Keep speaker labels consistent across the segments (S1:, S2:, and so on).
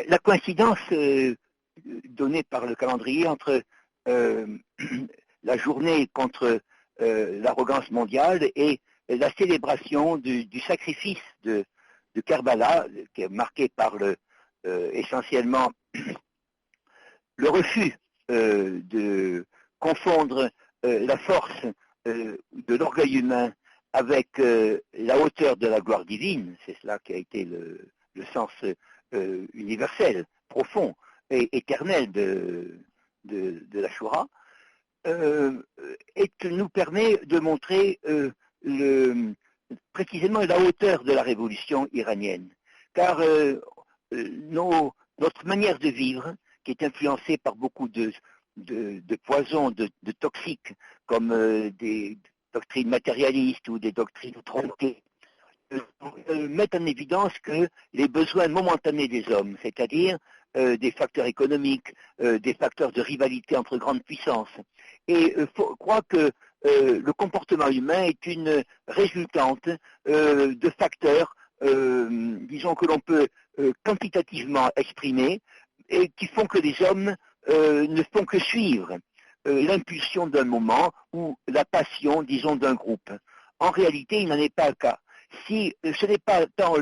S1: la coïncidence donnée par le calendrier entre la journée contre l'arrogance mondiale et la célébration du sacrifice de Karbala, qui est marqué par essentiellement le refus de confondre la force de l'orgueil humain avec la hauteur de la gloire divine. C'est cela qui a été le sens universel, profond et éternel de la Shoura, et nous permet de montrer précisément la hauteur de la révolution iranienne. Car notre manière de vivre, qui est influencée par beaucoup de poisons, de toxiques, comme des doctrines matérialistes ou des doctrines tronquées, mettent en évidence que les besoins momentanés des hommes, c'est-à-dire des facteurs économiques, des facteurs de rivalité entre grandes puissances, et croit que le comportement humain est une résultante de facteurs, disons, que l'on peut quantitativement exprimer, et qui font que les hommes ne font que suivre l'impulsion d'un moment ou la passion, disons, d'un groupe. En réalité, il n'en est pas le cas. Si ce n'est pas tant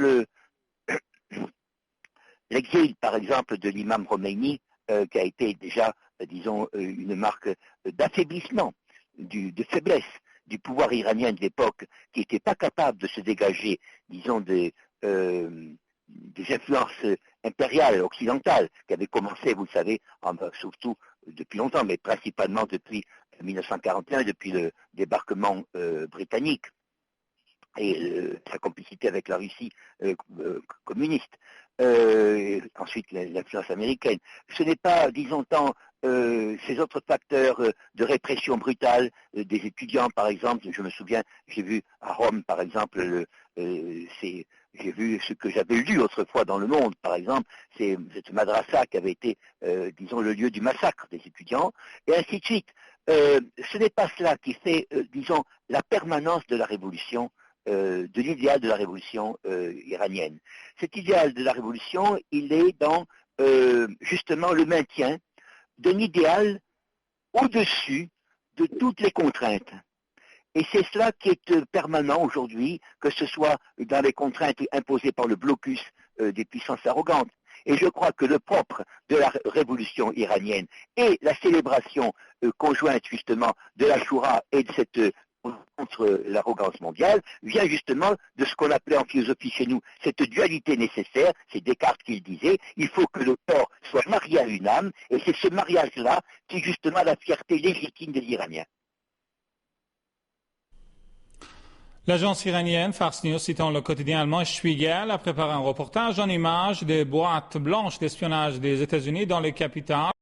S1: l'exil, par exemple, de l'imam Khomeini, qui a été déjà, disons, une marque d'affaiblissement, de faiblesse du pouvoir iranien de l'époque, qui n'était pas capable de se dégager, disons, des influences impériales, occidentales, qui avaient commencé, vous le savez, surtout depuis longtemps, mais principalement depuis 1941, depuis le débarquement britannique et sa complicité avec la Russie communiste. Ensuite l'influence américaine. Ce n'est pas, disons tant, ces autres facteurs de répression brutale des étudiants, par exemple. Je me souviens, j'ai vu à Rome, par exemple, j'ai vu ce que j'avais lu autrefois dans Le Monde, par exemple, c'est cette madrasa qui avait été, disons, le lieu du massacre des étudiants, et ainsi de suite. Ce n'est pas cela qui fait, disons, la permanence de la révolution, de l'idéal de la révolution iranienne. Cet idéal de la révolution, il est dans justement le maintien d'un idéal au-dessus de toutes les contraintes. Et c'est cela qui est permanent aujourd'hui, que ce soit dans les contraintes imposées par le blocus des puissances arrogantes. Et je crois que le propre de la révolution iranienne et la célébration conjointe justement de la Shoura et de cette contre l'arrogance mondiale vient justement de ce qu'on appelait en philosophie chez nous cette dualité nécessaire, c'est Descartes qui le disait, il faut que le corps soit marié à une âme, et c'est ce mariage-là qui est justement la fierté légitime des Iraniens.
S2: L'agence iranienne Fars News, citant le quotidien allemand Spiegel, a préparé un reportage en images des boîtes blanches d'espionnage des États-Unis dans les capitales.